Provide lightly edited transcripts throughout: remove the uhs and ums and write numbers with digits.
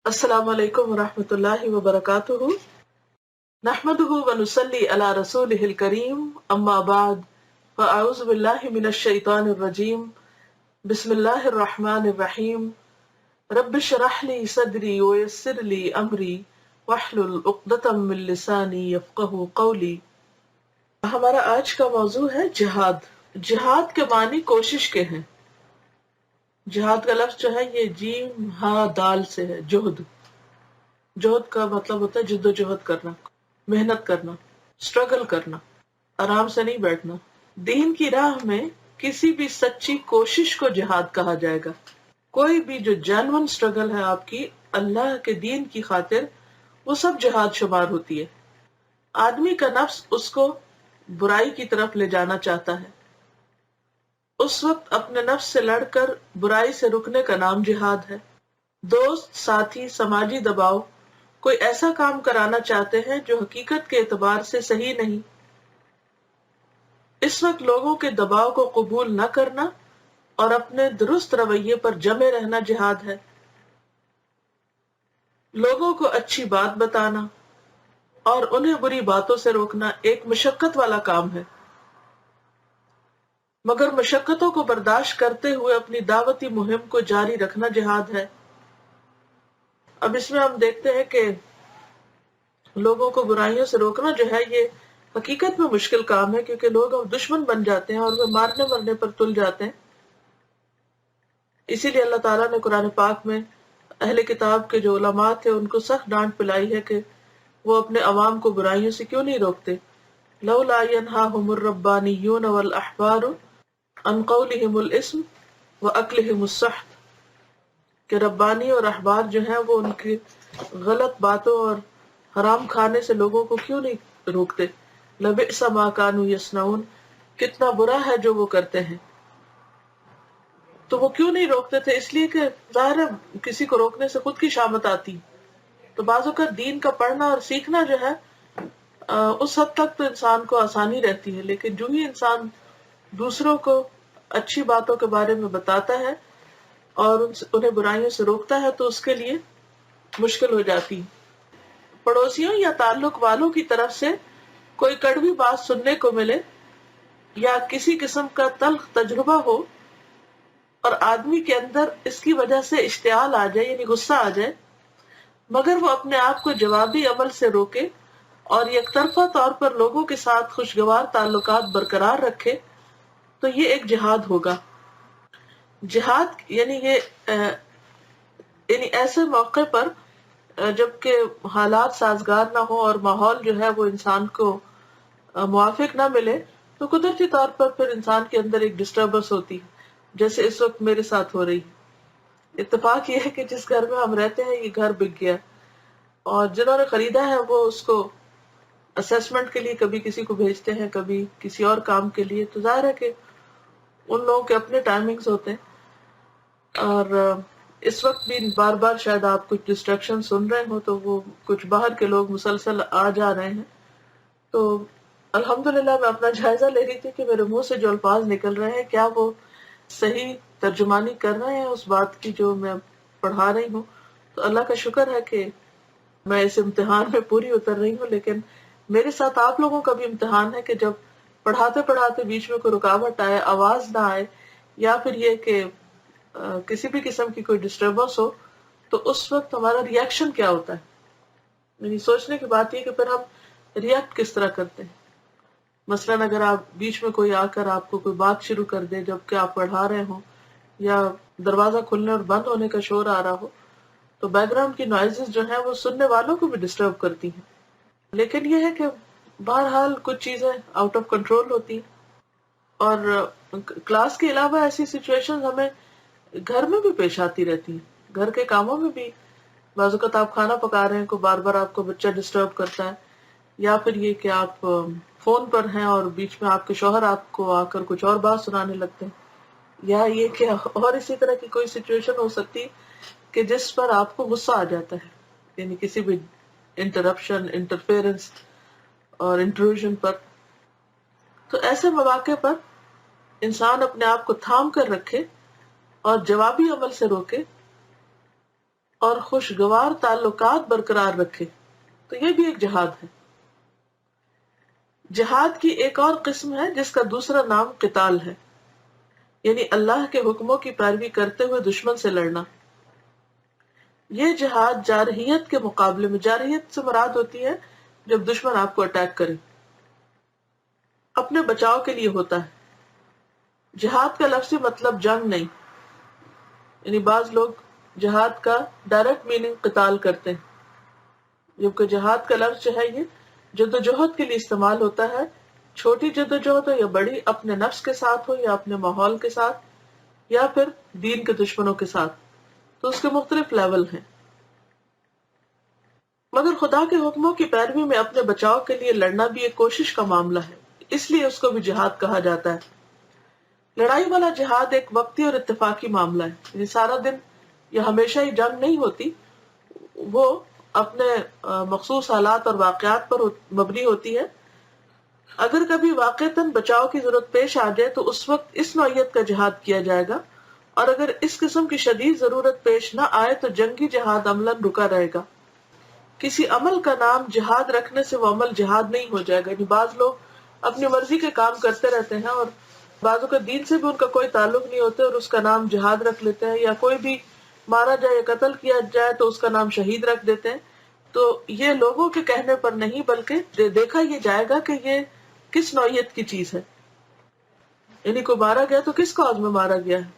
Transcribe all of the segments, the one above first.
السلام علیکم ورحمۃ اللہ وبرکاتہ، نحمدہ ونصلی علی رسولہ الکریم، اما بعد فاعوذ باللہ من الشیطان الرجیم، بسم اللہ الرحمن الرحیم، رب اشرح لی صدری ویسر لی امری واحلل عقدۃ من لسانی یفقہوا قولی۔ ہمارا آج کا موضوع ہے جہاد۔ جہاد کے معنی کوشش کے ہیں۔ جہاد کا لفظ جو ہے یہ جیم ہا دال سے ہے، جہد۔ جہد کا مطلب ہوتا ہے جد و جہد کرنا، محنت کرنا، اسٹرگل کرنا، آرام سے نہیں بیٹھنا۔ دین کی راہ میں کسی بھی سچی کوشش کو جہاد کہا جائے گا۔ کوئی بھی جو جینون اسٹرگل ہے آپ کی اللہ کے دین کی خاطر، وہ سب جہاد شمار ہوتی ہے۔ آدمی کا نفس اس کو برائی کی طرف لے جانا چاہتا ہے، اس وقت اپنے نفس سے لڑ کر برائی سے رکنے کا نام جہاد ہے۔ دوست، ساتھی، سماجی دباؤ کوئی ایسا کام کرانا چاہتے ہیں جو حقیقت کے اعتبار سے صحیح نہیں، اس وقت لوگوں کے دباؤ کو قبول نہ کرنا اور اپنے درست رویے پر جمے رہنا جہاد ہے۔ لوگوں کو اچھی بات بتانا اور انہیں بری باتوں سے روکنا ایک مشقت والا کام ہے، مگر مشقتوں کو برداشت کرتے ہوئے اپنی دعوتی مہم کو جاری رکھنا جہاد ہے۔ اب اس میں ہم دیکھتے ہیں کہ لوگوں کو برائیوں سے روکنا جو ہے یہ حقیقت میں مشکل کام ہے، کیونکہ لوگ اب دشمن بن جاتے ہیں اور وہ مارنے مرنے پر تل جاتے ہیں۔ اسی لیے اللہ تعالیٰ نے قرآن پاک میں اہل کتاب کے جو علماء تھے ان کو سخت ڈانٹ پلائی ہے کہ وہ اپنے عوام کو برائیوں سے کیوں نہیں روکتے۔ لولا ینہاہم الربانیون والاحبار عن قولہم الاسم واکلہم السحت، کہ ربانی اور احبار جو ہیں وہ ان کی غلط باتوں اور حرام کھانے سے لوگوں کو کیوں نہیں روکتے۔ لبئس ما کانوا یصنعون، کتنا برا ہے جو وہ کرتے ہیں۔ تو وہ کیوں نہیں روکتے تھے؟ اس لیے کہ ظاہر ہے کسی کو روکنے سے خود کی شامت آتی۔ تو بعض اوقات دین کا پڑھنا اور سیکھنا جو ہے اس حد تک تو انسان کو آسانی رہتی ہے، لیکن جو ہی انسان دوسروں کو اچھی باتوں کے بارے میں بتاتا ہے اور انہیں برائیوں سے روکتا ہے تو اس کے لیے مشکل ہو جاتی۔ پڑوسیوں یا تعلق والوں کی طرف سے کوئی کڑوی بات سننے کو ملے یا کسی قسم کا تلخ تجربہ ہو اور آدمی کے اندر اس کی وجہ سے اشتعال آ جائے، یعنی غصہ آ جائے، مگر وہ اپنے آپ کو جوابی عمل سے روکے اور یک طرفہ طور پر لوگوں کے ساتھ خوشگوار تعلقات برقرار رکھے، تو یہ ایک جہاد ہوگا۔ جہاد یعنی یعنی ایسے موقع پر جبکہ حالات سازگار نہ ہو اور ماحول جو ہے وہ انسان کو موافق نہ ملے، تو قدرتی طور پر پھر انسان کے اندر ایک ڈسٹربنس ہوتی ہے، جیسے اس وقت میرے ساتھ ہو رہی ہے۔ اتفاق یہ ہے کہ جس گھر میں ہم رہتے ہیں یہ گھر بک گیا، اور جنہوں نے خریدا ہے وہ اس کو اسیسمنٹ کے لیے کبھی کسی کو بھیجتے ہیں، کبھی کسی اور کام کے لیے، تو ظاہر ہے کہ ان لوگوں کے اپنے ٹائمنگز ہوتے ہیں۔ اور اس وقت بھی بار بار شاید آپ کچھ ڈسٹریکشن سن رہے ہو، تو وہ کچھ باہر کے لوگ مسلسل آ جا رہے ہیں۔ تو الحمدللہ میں اپنا جائزہ لے رہی تھی کہ میرے منہ سے جو الفاظ نکل رہے ہیں کیا وہ صحیح ترجمانی کر رہے ہیں اس بات کی جو میں پڑھا رہی ہوں۔ تو اللہ کا شکر ہے کہ میں اس امتحان میں پوری اتر رہی ہوں، لیکن میرے ساتھ آپ لوگوں کا بھی امتحان ہے کہ جب پڑھاتے پڑھاتے بیچ میں کوئی رکاوٹ آئے، آواز نہ آئے، یا پھر یہ کہ کسی بھی قسم کی کوئی ڈسٹربنس ہو، تو اس وقت ہمارا ریئیکشن کیا ہوتا ہے۔ یعنی سوچنے کی بات یہ کہ پھر ہم ریئیکٹ کس طرح کرتے ہیں۔ مثلاً اگر آپ بیچ میں کوئی آ کر آپ کو کوئی بات شروع کر دے جبکہ آپ پڑھا رہے ہوں، یا دروازہ کھلنے اور بند ہونے کا شور آ رہا ہو، تو بیک گراؤنڈ کی نوائزز جو ہیں وہ سننے والوں کو بھی ڈسٹرب کرتی ہیں۔ لیکن یہ ہے کہ بہرحال کچھ چیزیں آؤٹ آف کنٹرول ہوتی ہیں، اور کلاس کے علاوہ ایسی سچویشن ہمیں گھر میں بھی پیش آتی رہتی ہیں۔ گھر کے کاموں میں بھی بعض اوقات آپ کھانا پکا رہے ہیں، کوئی بار بار آپ کو بچہ ڈسٹرب کرتا ہے، یا پھر یہ کہ آپ فون پر ہیں اور بیچ میں آپ کے شوہر آپ کو آ کر کچھ اور بات سنانے لگتے ہیں، یا یہ کہ اور اسی طرح کی کوئی سچویشن ہو سکتی کہ جس پر آپ کو غصہ آ جاتا ہے، یعنی کسی بھی انٹرپشن، انٹرفیئرنس اور انٹروژن پر۔ تو ایسے مواقع پر انسان اپنے آپ کو تھام کر رکھے اور جوابی عمل سے روکے، اور خوشگوار تعلقات برقرار رکھے، تو یہ بھی ایک جہاد ہے۔ جہاد کی ایک اور قسم ہے جس کا دوسرا نام قتال ہے، یعنی اللہ کے حکموں کی پیروی کرتے ہوئے دشمن سے لڑنا۔ یہ جہاد جارحیت کے مقابلے میں، جارحیت سے مراد ہوتی ہے جب دشمن آپ کو اٹیک کرے، اپنے بچاؤ کے لیے ہوتا ہے۔ جہاد کا لفظی مطلب جنگ نہیں، یعنی بعض لوگ جہاد کا ڈائریکٹ میننگ قتال کرتے ہیں، جبکہ جہاد کا لفظ جو ہے یہ جدوجہد کے لیے استعمال ہوتا ہے، چھوٹی جدوجہد ہو یا بڑی، اپنے نفس کے ساتھ ہو یا اپنے ماحول کے ساتھ یا پھر دین کے دشمنوں کے ساتھ، تو اس کے مختلف لیول ہیں۔ مگر خدا کے حکموں کی پیروی میں اپنے بچاؤ کے لیے لڑنا بھی ایک کوشش کا معاملہ ہے، اس لیے اس کو بھی جہاد کہا جاتا ہے۔ لڑائی والا جہاد ایک وقتی اور اتفاقی معاملہ ہے، یعنی سارا دن یا ہمیشہ ہی جنگ نہیں ہوتی، وہ اپنے مخصوص حالات اور واقعات پر مبنی ہوتی ہے۔ اگر کبھی واقعتاً بچاؤ کی ضرورت پیش آ جائے تو اس وقت اس نوعیت کا جہاد کیا جائے گا، اور اگر اس قسم کی شدید ضرورت پیش نہ آئے تو جنگی جہاد عملاً رکا رہے گا۔ کسی عمل کا نام جہاد رکھنے سے وہ عمل جہاد نہیں ہو جائے گا، یعنی بعض لوگ اپنی مرضی کے کام کرتے رہتے ہیں اور بعضوں کا دین سے بھی ان کا کوئی تعلق نہیں ہوتا اور اس کا نام جہاد رکھ لیتے ہیں، یا کوئی بھی مارا جائے یا قتل کیا جائے تو اس کا نام شہید رکھ دیتے ہیں۔ تو یہ لوگوں کے کہنے پر نہیں بلکہ دیکھا یہ جائے گا کہ یہ کس نوعیت کی چیز ہے، یعنی کوئی مارا گیا تو کس کاز میں مارا گیا ہے،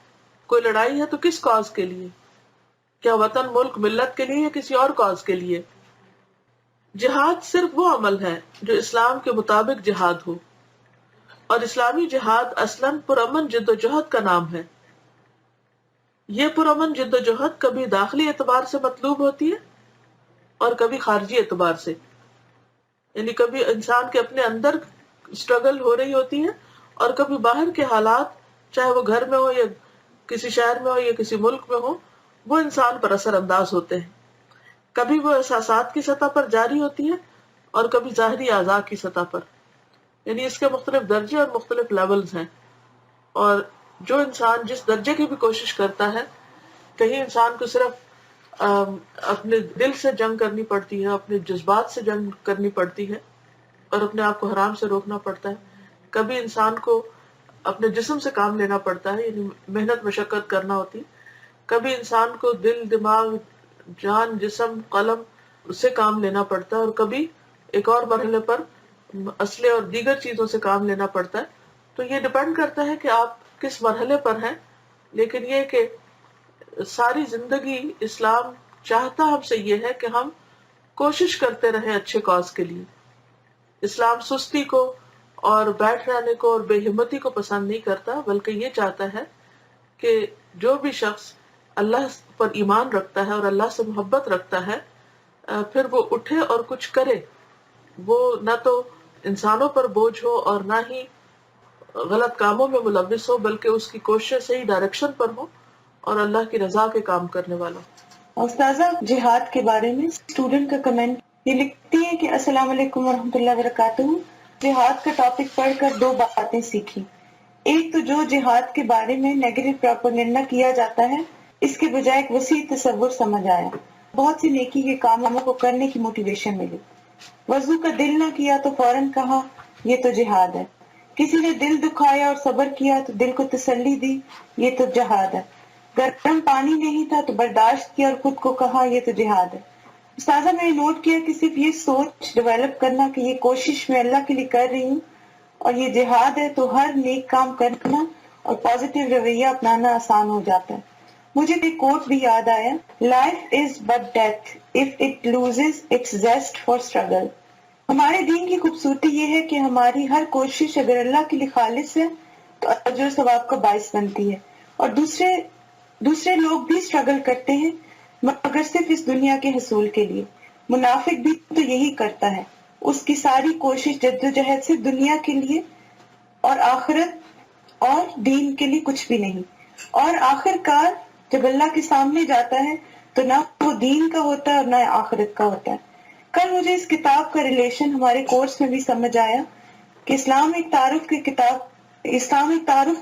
کوئی لڑائی ہے تو کس کاز کے لیے، کیا وطن ملک ملت کے لیے یا کسی اور کاز کے لیے۔ جہاد صرف وہ عمل ہے جو اسلام کے مطابق جہاد ہو، اور اسلامی جہاد اصلاً پرامن جد و جہد کا نام ہے۔ یہ پرامن جد و جہد کبھی داخلی اعتبار سے مطلوب ہوتی ہے اور کبھی خارجی اعتبار سے، یعنی کبھی انسان کے اپنے اندر اسٹرگل ہو رہی ہوتی ہے اور کبھی باہر کے حالات، چاہے وہ گھر میں ہو یا کسی شہر میں ہو یا کسی ملک میں ہو، وہ انسان پر اثر انداز ہوتے ہیں۔ کبھی وہ احساسات کی سطح پر جاری ہوتی ہے اور کبھی ظاہری اعضاء کی سطح پر، یعنی اس کے مختلف درجے اور مختلف لیولز ہیں۔ اور جو انسان جس درجے کی بھی کوشش کرتا ہے، کہیں انسان کو صرف اپنے دل سے جنگ کرنی پڑتی ہے، اپنے جذبات سے جنگ کرنی پڑتی ہے اور اپنے آپ کو حرام سے روکنا پڑتا ہے، کبھی انسان کو اپنے جسم سے کام لینا پڑتا ہے، یعنی محنت مشقت کرنا ہوتی، کبھی انسان کو دل دماغ جان جسم قلم سے کام لینا پڑتا ہے، اور کبھی ایک اور مرحلے پر اسلحے اور دیگر چیزوں سے کام لینا پڑتا ہے۔ تو یہ ڈپینڈ کرتا ہے کہ آپ کس مرحلے پر ہیں، لیکن یہ کہ ساری زندگی اسلام چاہتا ہم سے یہ ہے کہ ہم کوشش کرتے رہیں اچھے کاز کے لیے۔ اسلام سستی کو اور بیٹھ رہنے کو اور بے ہمتی کو پسند نہیں کرتا، بلکہ یہ چاہتا ہے کہ جو بھی شخص اللہ پر ایمان رکھتا ہے اور اللہ سے محبت رکھتا ہے، پھر وہ اٹھے اور کچھ کرے، وہ نہ تو انسانوں پر بوجھ ہو اور نہ ہی غلط کاموں میں ملوث ہو، بلکہ اس کی کوشش صحیح ڈائریکشن پر ہو اور اللہ کی رضا کے کام کرنے والا۔ استاذہ، جہاد کے بارے میں اسٹوڈنٹ کا کمنٹ یہ لکھتی ہے کہ السلام علیکم ورحمۃ اللہ وبرکاتہ، جہاد کا ٹاپک پڑھ کر دو باتیں سیکھی۔ ایک تو جو جہاد کے بارے میں نیگیٹو پروپیگنڈا کیا جاتا ہے، اس کے بجائے ایک وسیع تصور سمجھ آیا، بہت سی نیکی کے کاموں کو کرنے کی موٹیویشن ملی۔ وضو کا دل نہ کیا تو فوراً کہا یہ تو جہاد ہے۔ کسی نے دل دکھایا اور صبر کیا تو دل کو تسلی دی، یہ تو جہاد ہے۔ گرم پانی نہیں تھا تو برداشت کیا اور خود کو کہا یہ تو جہاد ہے۔ استاذہ، میں نے نوٹ کیا کہ صرف یہ سوچ ڈیولپ کرنا کہ یہ کوشش میں اللہ کے لیے کر رہی ہوں اور یہ جہاد ہے، تو ہر نیک کام کرنا اور پازیٹیو رویہ اپنانا آسان ہو جاتا ہے۔ مجھے ایک کوٹ بھی یاد آیا، life is but death if it loses its zest for struggle. ہمارے دین کی خوبصورتی یہ ہے کہ ہماری ہر کوشش اگر اللہ کے لیے خالص ہے تو اجر و ثواب کا باعث بنتی ہے، اور دوسرے لوگ بھی اسٹرگل کرتے ہیں مگر صرف اس دنیا کے حصول کے لیے۔ منافق بھی تو یہی کرتا ہے، اس کی ساری کوشش جدوجہد صرف دنیا کے لیے اور آخرت اور دین کے لیے کچھ بھی نہیں، اور آخر کار جب اللہ کے سامنے جاتا ہے تو نہ وہ دین کا ہوتا ہے اور نہ آخرت کا ہوتا ہے۔ کل مجھے اس کتاب کا ریلیشن ہمارے کورس میں بھی سمجھ آیا کہ اسلام ایک تعارف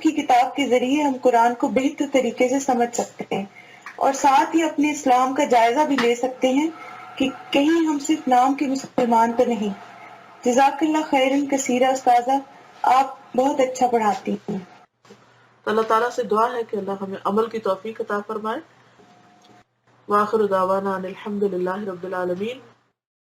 کی کتاب کے ذریعے ہم قرآن کو بہتر طریقے سے سمجھ سکتے ہیں، اور ساتھ ہی اپنے اسلام کا جائزہ بھی لے سکتے ہیں کہ کہیں ہم صرف نام کے مسلمان تو نہیں. جزاک اللہ خیرن کثیرہ استاذہ، آپ بہت اچھا پڑھاتی ہیں. تو اللہ تعالیٰ سے دعا ہے کہ اللہ ہمیں عمل کی توفیق عطا فرمائے. وآخر دعوانا ان الحمد للہ رب العالمین.